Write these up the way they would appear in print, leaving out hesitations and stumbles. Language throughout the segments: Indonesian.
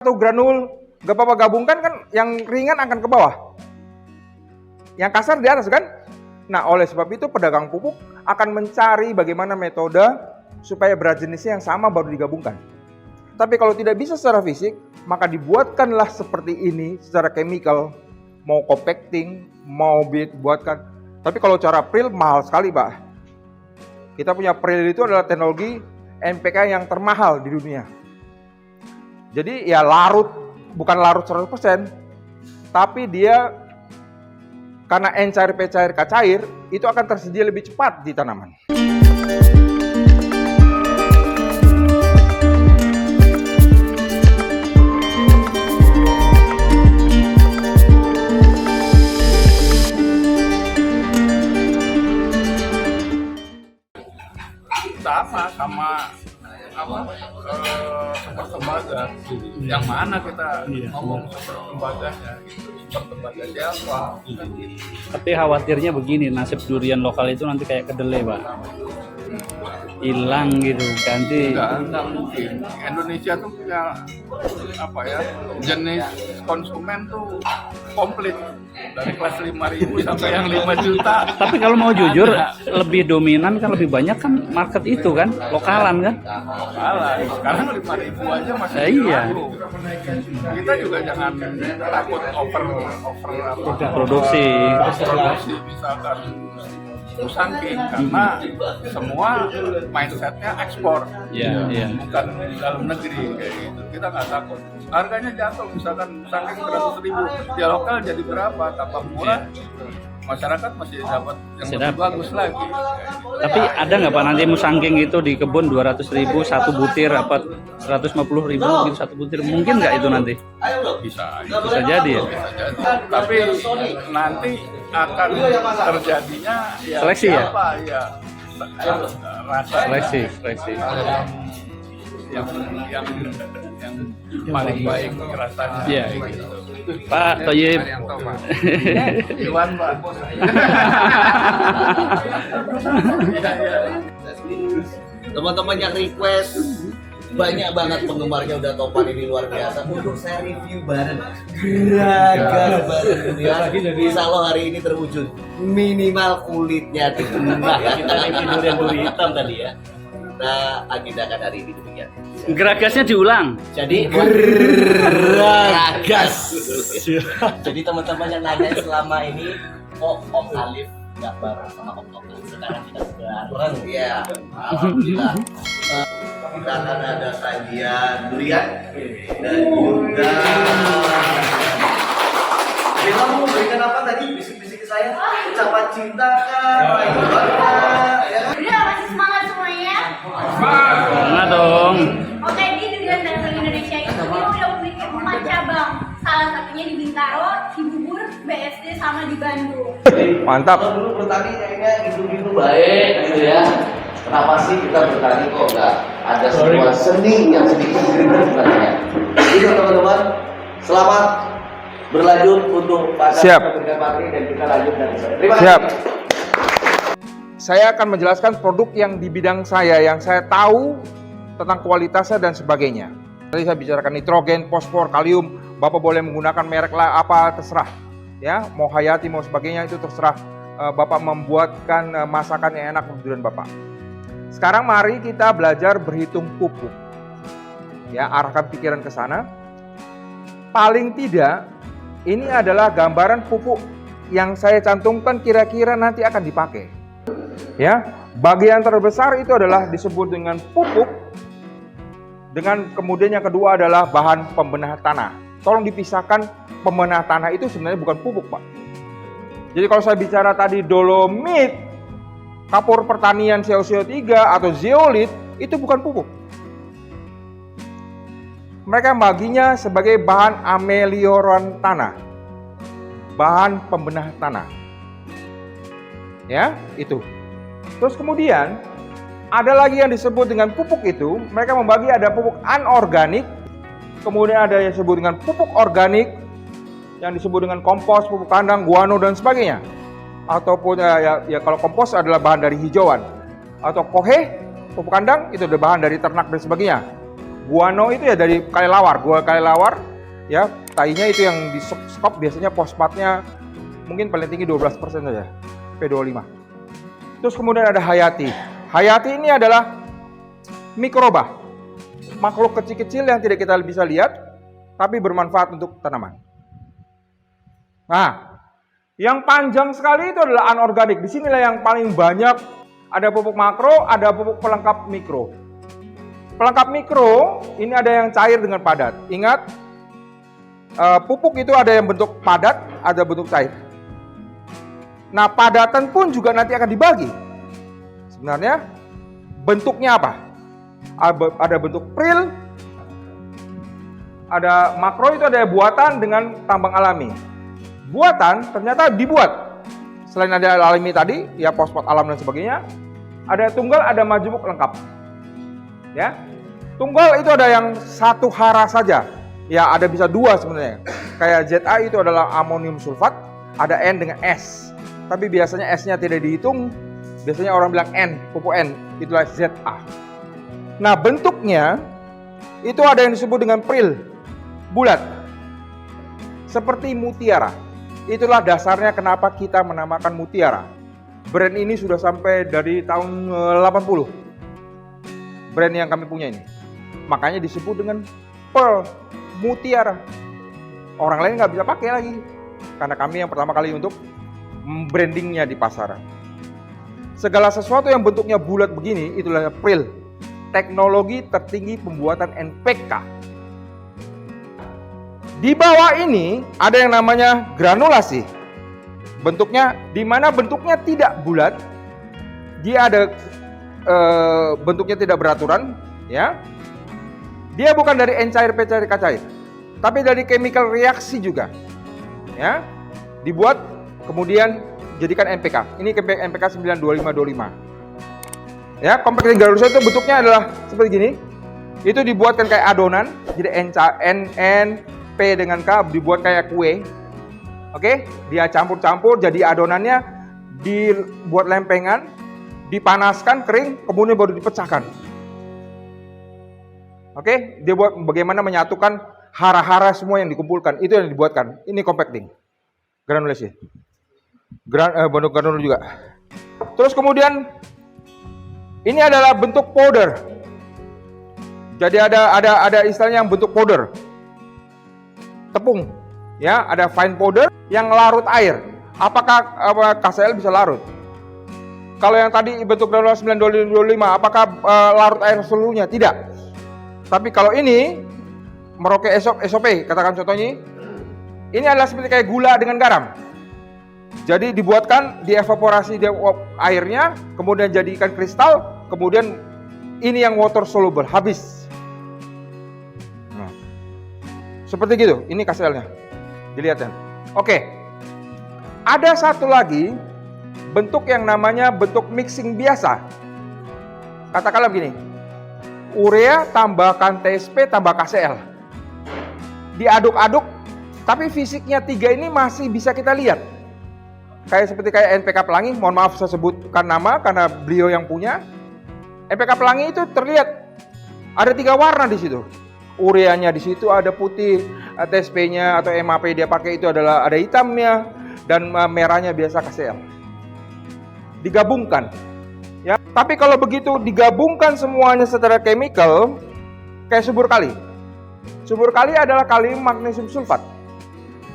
Atau granul, gak apa-apa gabungkan kan, yang ringan akan ke bawah, yang kasar di atas kan. Nah, oleh sebab itu pedagang pupuk akan mencari bagaimana metode supaya berat jenisnya yang sama baru digabungkan. Tapi kalau tidak bisa secara fisik, maka dibuatkanlah seperti ini secara chemical, mau compacting, mau buatkan. Tapi kalau cara pril mahal sekali, Pak. Kita punya pril itu adalah teknologi NPK yang termahal di dunia. Jadi ya larut, bukan larut 100%, tapi dia karena N cair P cair K cair, itu akan tersedia lebih cepat di tanaman. sama super tembaga. Yang mana kita ngomong super tembaganya gitu. Super tembaga siapa? Tapi khawatirnya begini, nasib durian lokal itu nanti kayak kedelai, Pak. Hilang gitu, ganti. Enggak mungkin. Indonesia tuh punya apa ya, jenis konsumen tuh komplit dari kelas 5.000 sampai yang 5 juta. Tapi kalau mau jujur, lebih dominan kan, lebih banyak kan market itu kan, lokalan kan. Lokalan. Sekarang 5.000 aja masih Iya. laku. Kita juga jangan takut over Produksi. misalkan Musangking, karena semua mindsetnya ekspor, Iya. bukan dalam negeri kayak gitu. Kita nggak takut. Harganya jatuh, misalkan Musangking 100.000, di lokal jadi berapa? Tambah murah, masyarakat masih dapat yang lebih bagus lagi. Tapi ada nggak Pak nanti musangking itu di kebun 200.000 satu butir, apa 150.000 gitu satu butir, mungkin nggak itu nanti? Bisa jadi ya. bisa jadi. Tapi nanti akan terjadinya ya, Seleksi ya? siapa, ya rasa Seleksi. yang paling baik rasanya. Iya. Gitu. Pak Thoyib. Iwan, Pak. Teman-teman yang request, banyak banget penggemarnya udah Topan ini, luar biasa. Untuk saya review bareng Geragas bareng ya. Bisa lo hari ini terwujud, minimal kulitnya dikena. Kita review durian hitam tadi ya. Kita agendakan hari ini demikian. Geragasnya diulang. Jadi Geragas. Jadi teman-teman yang nanya selama ini, kok Om Alif nggak bareng sama Om Topan? Sekarang kita bareng ya. Alhamdulillah. Kita akan ada sajian durian dan juga kita mau berikan apa tadi? Bisik-bisik ke saya, ucapan cinta kan? Ya. Udah, masih semangat semuanya? Semangat dong. Oke, di Durian Danang Indonesia itu dia udah memiliki 4 cabang. Salah satunya di Bintaro, Cibubur, BSD, sama di Bandung. Mantap. Kalau dulu bertani kayaknya gitu-gitu baik gitu ya. Kenapa sih kita bertani kok nggak ada sebuah seni yang sedikit gerinda sebenarnya? Itu teman-teman, selamat berlanjut untuk Pak Siap. Patri dan kita lanjut dari saya. Terima kasih. Siap. Saya akan menjelaskan produk yang di bidang saya, yang saya tahu tentang kualitasnya dan sebagainya. Tadi saya bicarakan nitrogen, fosfor, kalium. Bapak boleh menggunakan merek lah apa terserah. Ya, mau Hayati mau sebagainya itu terserah. Bapak membuatkan masakan yang enak untuk durian Bapak. Sekarang mari kita belajar berhitung pupuk. Ya, arahkan pikiran ke sana. Paling tidak ini adalah gambaran pupuk yang saya cantumkan kira-kira nanti akan dipakai. Ya, bagian terbesar itu adalah disebut dengan pupuk. Dengan kemudian yang kedua adalah bahan pembenah tanah. Tolong dipisahkan, pembenah tanah itu sebenarnya bukan pupuk, Pak. Jadi kalau saya bicara tadi dolomit, kapur pertanian CO3 atau zeolit, itu bukan pupuk. Mereka baginya sebagai bahan amelioran tanah, bahan pembenah tanah. Ya, itu. Terus kemudian ada lagi yang disebut dengan pupuk itu, mereka membagi ada pupuk anorganik, kemudian ada yang disebut dengan pupuk organik, yang disebut dengan kompos, pupuk kandang, guano dan sebagainya. Ataupun ya kalau kompos adalah bahan dari hijauan, atau kohe, pupuk kandang itu adalah bahan dari ternak dan sebagainya. Guano itu ya dari kelelawar, gua kelelawar ya, tainya itu yang di skop biasanya fosfatnya mungkin paling tinggi 12% saja, P25. Terus kemudian ada hayati. Hayati ini adalah mikroba, makhluk kecil-kecil yang tidak kita bisa lihat, tapi bermanfaat untuk tanaman. Nah, yang panjang sekali itu adalah anorganik. Di sinilah yang paling banyak, ada pupuk makro, ada pupuk pelengkap mikro. Pelengkap mikro, ini ada yang cair dengan padat. Ingat, pupuk itu ada yang bentuk padat, ada bentuk cair. Nah, padatan pun juga nanti akan dibagi. Sebenarnya bentuknya apa? Ada bentuk pril, ada makro itu ada buatan dengan tambang alami. Buatan ternyata dibuat. Selain ada alami tadi, ya fosfat alam dan sebagainya, ada tunggal, ada majemuk lengkap. Ya, tunggal itu ada yang satu hara saja. Ya, ada bisa dua sebenarnya. Kayak ZA itu adalah amonium sulfat, ada N dengan S. Tapi biasanya S-nya tidak dihitung. Biasanya orang bilang N, pupuk N, itulah ZA. Nah, bentuknya itu ada yang disebut dengan pril, bulat, seperti mutiara. Itulah dasarnya kenapa kita menamakan mutiara. Brand ini sudah sampai dari tahun 80. Brand yang kami punya ini. Makanya disebut dengan pearl, mutiara. Orang lain nggak bisa pakai lagi. Karena kami yang pertama kali untuk brandingnya di pasaran. Segala sesuatu yang bentuknya bulat begini, itulah pril. Teknologi tertinggi pembuatan NPK. Di bawah ini ada yang namanya granulasi. Bentuknya, di mana bentuknya tidak bulat, dia ada bentuknya tidak beraturan, ya. Dia bukan dari N cair, P cair, K cair, tapi dari chemical reaksi juga, ya. Dibuat kemudian jadikan NPK. Ini NPK 92525. Ya, compacting granulasi itu bentuknya adalah seperti gini. Itu dibuatkan kayak adonan, jadi N P dengan K dibuat kayak kue. Oke, dia campur-campur jadi adonannya, dibuat lempengan, dipanaskan kering, kemudian baru dipecahkan. Oke, dia buat bagaimana menyatukan hara-hara semua yang dikumpulkan, itu yang dibuatkan. Ini compacting granulasi. Bentuk granul juga. Terus kemudian ini adalah bentuk powder. Jadi ada istilahnya yang bentuk powder. Tepung, ya, ada fine powder yang larut air. Apakah KCL bisa larut? Kalau yang tadi bentuk granul 925, apakah larut air seluruhnya? Tidak. Tapi kalau ini Merauke SOP, katakan contohnya, ini adalah seperti kayak gula dengan garam. Jadi dibuatkan, dievaporasi airnya, kemudian jadikan kristal, kemudian ini yang water soluble, habis. Seperti gitu, ini KCL-nya. Dilihat ya. Oke. Ada satu lagi bentuk yang namanya bentuk mixing biasa. Katakanlah begini. Urea tambahkan TSP tambah KCL. Diaduk-aduk, tapi fisiknya tiga ini masih bisa kita lihat. Seperti NPK Pelangi, mohon maaf saya sebutkan nama karena beliau yang punya. NPK Pelangi itu terlihat ada 3 warna di situ. Ureanya di situ ada putih, TSP-nya atau MAP dia pakai itu adalah ada hitamnya, dan merahnya biasa KCL. Digabungkan, ya. Tapi kalau begitu digabungkan semuanya secara chemical, kayak subur kali. Subur kali adalah kalium magnesium sulfat.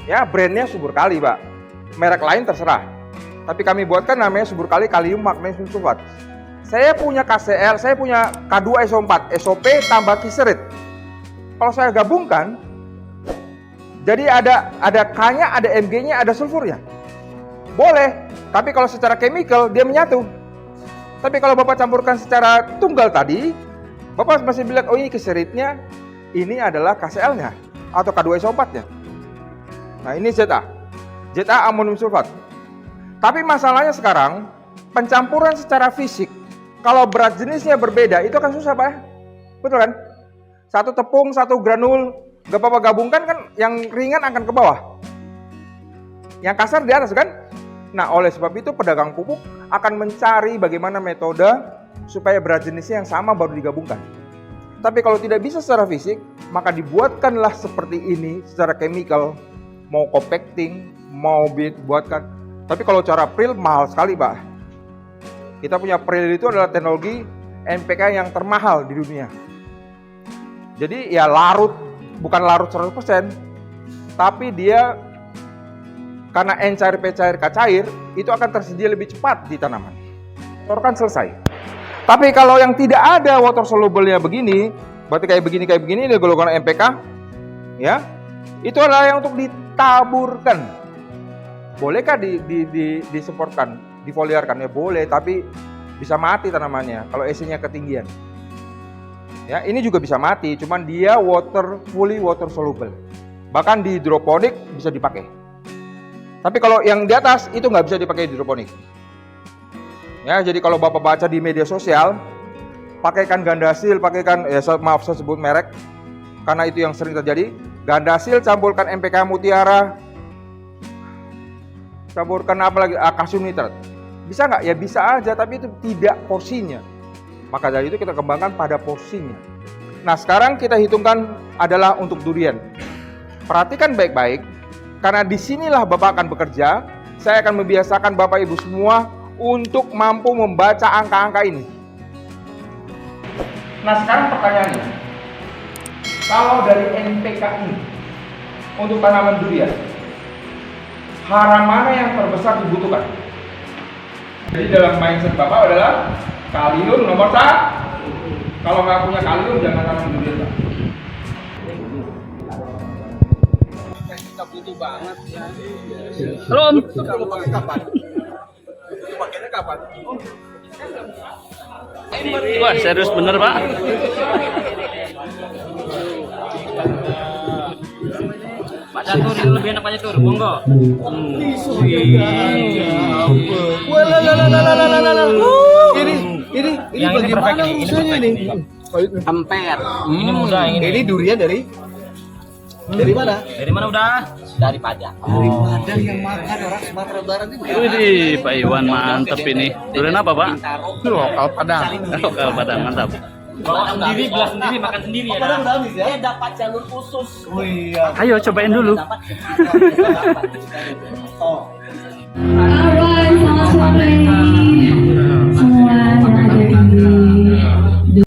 Ya, brandnya subur kali, Pak. Merek lain terserah. Tapi kami buatkan namanya subur kali kalium magnesium sulfat. Saya punya KCL, saya punya K2SO4, SOP tambah kiserit. Kalau saya gabungkan, jadi ada K-nya, ada Mg-nya, ada sulfurnya. Boleh, tapi kalau secara chemical dia menyatu. Tapi kalau Bapak campurkan secara tunggal tadi, Bapak masih bilang, oh ini kiseritnya, ini adalah KCl-nya atau K2SO4-nya. Nah, ini ZA amonium sulfat. Tapi masalahnya sekarang, pencampuran secara fisik, kalau berat jenisnya berbeda, itu akan susah, Pak. Betul kan? Satu tepung, satu granul, gak apa-apa gabungkan kan, yang ringan akan ke bawah. Yang kasar di atas kan? Nah, oleh sebab itu pedagang pupuk akan mencari bagaimana metode supaya berat jenisnya yang sama baru digabungkan. Tapi kalau tidak bisa secara fisik, maka dibuatkanlah seperti ini secara chemical, mau compacting, mau dibuatkan. Tapi kalau cara pril mahal sekali, Pak. Kita punya pril itu adalah teknologi NPK yang termahal di dunia. Jadi ya larut, bukan larut 100%, tapi dia karena N cair P cair K cair, itu akan tersedia lebih cepat di tanaman. Kan selesai. Tapi kalau yang tidak ada water soluble-nya begini, berarti kayak begini ini golongan NPK, ya, itu adalah yang untuk ditaburkan. Bolehkah disemprotkan, difoliarkan? Ya boleh, tapi bisa mati tanamannya kalau EC-nya ketinggian. Ya, ini juga bisa mati, cuman dia fully water soluble. Bahkan di hidroponik bisa dipakai. Tapi kalau yang di atas itu nggak bisa dipakai di hidroponik. Ya, jadi kalau Bapak baca di media sosial, pakaikan Gandasil, pakaikan, maaf saya sebut merek, karena itu yang sering terjadi. Gandasil campurkan NPK Mutiara, campurkan apa lagi, kalsium nitrat. Bisa nggak? Ya bisa aja, tapi itu tidak porsinya. Maka dari itu kita kembangkan pada porsinya. Nah sekarang kita hitungkan adalah untuk durian. Perhatikan baik-baik, karena disinilah Bapak akan bekerja. Saya akan membiasakan Bapak Ibu semua untuk mampu membaca angka-angka ini. Nah sekarang pertanyaannya, kalau dari NPK ini untuk tanaman durian, hara mana yang terbesar dibutuhkan? Jadi dalam mindset Bapak adalah kalium nomor 1. Kalau nggak punya kalium jangan tanam durian, Pak. Kita butuh banget. Halo Om. Kapan? Pakainya kapan? Wah serius bener Pak. Pak Catur itu lebih enak Pak Catur, monggo. Ini bagaimana urusannya ini? Ampere. Ini mudah Ini durian dari mana? Dari mana udah? Dari Padang. Dari Padang yang makan orang Sumatera Barat itu. Widih, Pak Iwan mantep ini. Durian apa Pak? Lokal Padang. Lokal Padang mantap. Bawa sendiri, belah sendiri, makan sendiri ya. Padang udah habis ya? Dapat jalur khusus. Oh iya. Ayo cobain dulu. Oh. Alright, selamat sore semua yang ada di